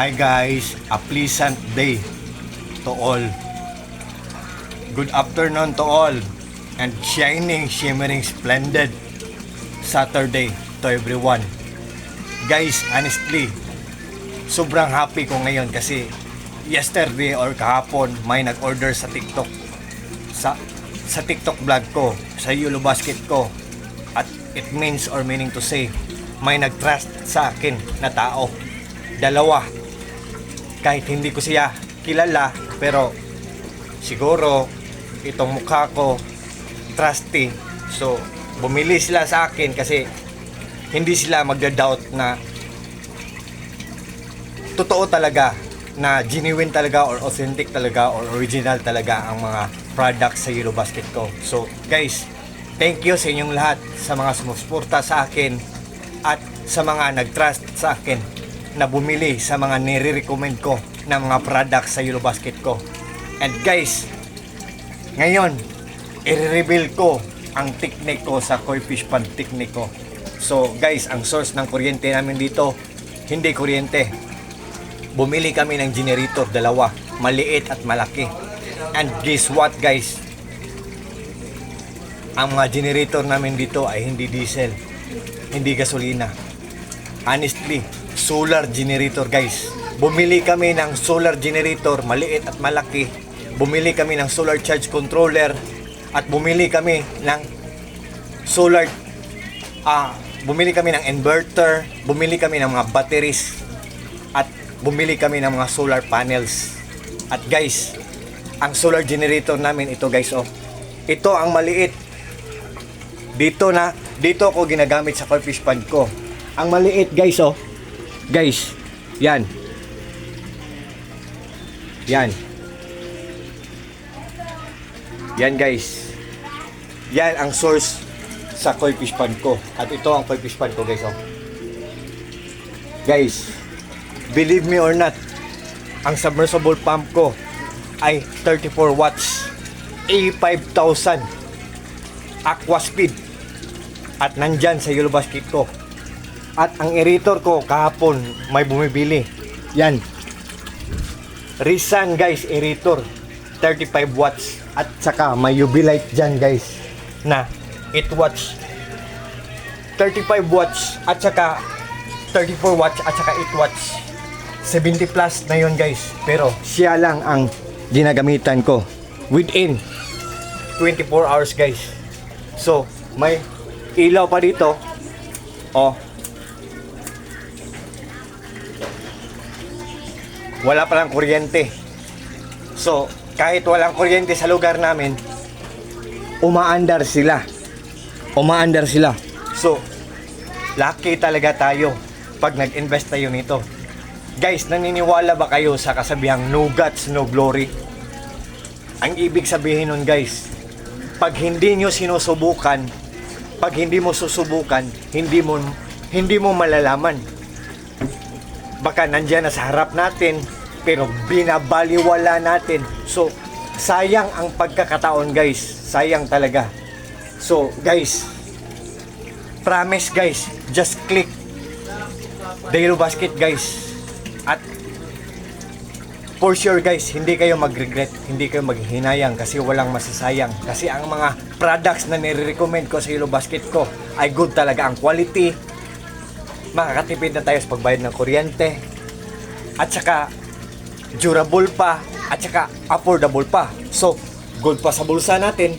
Hi guys, a pleasant day to all. Good afternoon to all and shining, shimmering, splendid Saturday to everyone. Guys, honestly, sobrang happy ko ngayon kasi yesterday or kahapon may nag-order sa TikTok sa TikTok vlog ko, sa Yolo Basket ko, at it means or meaning to say may nag-trust sa akin na tao. Dalawa. Kahit hindi ko siya kilala, pero siguro itong mukha ko trusty. So, bumili sila sa akin kasi hindi sila magda-doubt na totoo talaga, na genuine talaga or authentic talaga or original talaga ang mga products sa Yolo Basket ko. So, guys, thank you sa inyong lahat, sa mga sumusuporta sa akin at sa mga nag-trust sa akin na bumili sa mga nire-recommend ko na mga products sa Yolo Basket ko. And guys, ngayon i-reveal ko ang technique ko sa koi fish pond technique ko. So guys, ang source ng kuryente namin dito hindi kuryente. Bumili kami ng generator, dalawa, maliit at malaki. And guess what guys, ang mga generator namin dito ay hindi diesel, hindi gasolina. Honestly, solar generator guys. Bumili kami ng solar generator, maliit at malaki. Bumili kami ng solar charge controller at bumili kami ng solar bumili kami ng inverter, bumili kami ng mga batteries at bumili kami ng mga solar panels. At guys, ang solar generator namin ito guys, oh. Ito ang maliit. Dito ako ginagamit sa koi fish pond ko. Ang maliit guys, oh. Guys, yan. Yan. Yan guys. Yan ang source sa koi fish pond ko. At ito ang koi fish pond ko guys, oh. Guys, believe me or not, ang submersible pump ko ay 34 watts, A5000 aqua speed. At nandyan sa Yolo Basket ko. At ang aerator ko kahapon may bumibili. Yan. Rizan guys, aerator 35 watts. At saka may UV light dyan guys na 8 watts, 35 watts at saka 34 watts at saka 8 watts. 70 plus na yun guys. Pero siya lang ang ginagamitan ko within 24 hours guys. So may ilaw pa dito, oh. Wala pa lang kuryente. So, kahit walang kuryente sa lugar namin, umaandar sila. Umaandar sila. So, lucky talaga tayo pag nag-invest tayo nito. Guys, naniniwala ba kayo sa kasabihang no guts, no glory? Ang ibig sabihin nun guys, pag hindi nyo sinusubukan, pag hindi mo susubukan, hindi mo malalaman. Baka nandyan na sa harap natin, pero binabaliwala natin. So, sayang ang pagkakataon guys. Sayang talaga. So, guys, promise guys, just click the Yolo Basket guys. At for sure guys, hindi kayo mag-regret, hindi kayo maghinayang kasi walang masasayang. Kasi ang mga products na nire-recommend ko sa Yolo Basket ko ay good talaga ang quality. Makakatipid na tayo sa pagbayad ng kuryente, at saka durable pa, at saka affordable pa. So, good pa sa bulsa natin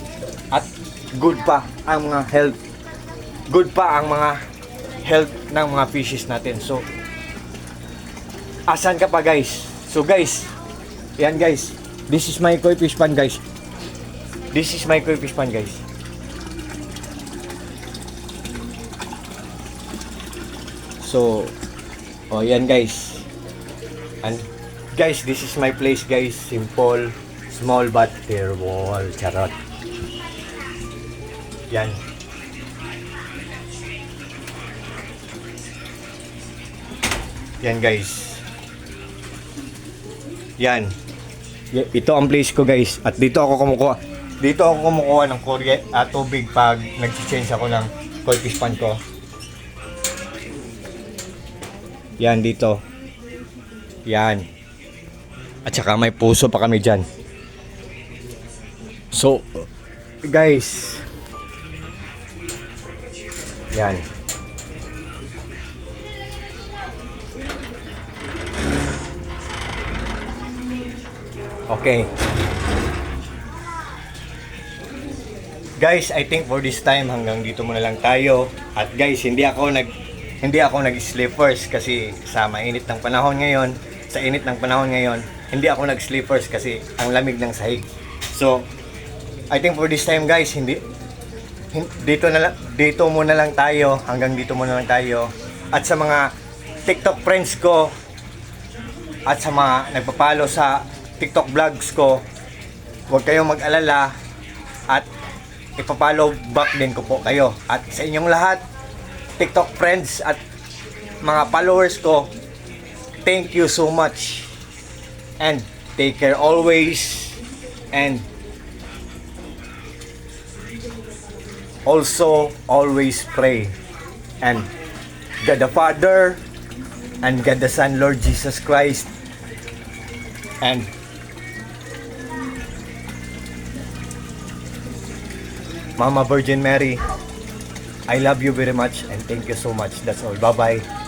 at good pa ang mga health. Good pa ang mga health ng mga fishes natin. So, asan ka pa guys? So guys, yan guys. This is my koi fish pond guys. This is my koi fish pond guys. So, oh yan guys. And guys, this is my place guys. Simple, small but terrible. Charot. Yan. Yan guys. Yan. Ito ang place ko guys. At dito ako kumukuha ng tubig pag nag-change ako ng koi fish pond ko. Yan dito. Yan. At saka may puso pa kami dyan. So, guys. Yan. Okay. Guys, I think for this time hanggang dito muna lang tayo. At guys, hindi ako nag-sleepers kasi sa mainit ng panahon ngayon, hindi ako nag-sleepers kasi ang lamig ng sahig. So, I think for this time guys, dito muna lang tayo, hanggang dito muna lang tayo. At sa mga TikTok friends ko at sa mga nagpapalo sa TikTok vlogs ko, huwag kayong mag-alala at ipapollow back din ko po kayo. At sa inyong lahat, TikTok friends at mga followers ko, thank you so much. And take care always. And also, always pray. And God the Father and God the Son, Lord Jesus Christ, and Mama Virgin Mary, I love you very much and thank you so much. That's all. Bye-bye.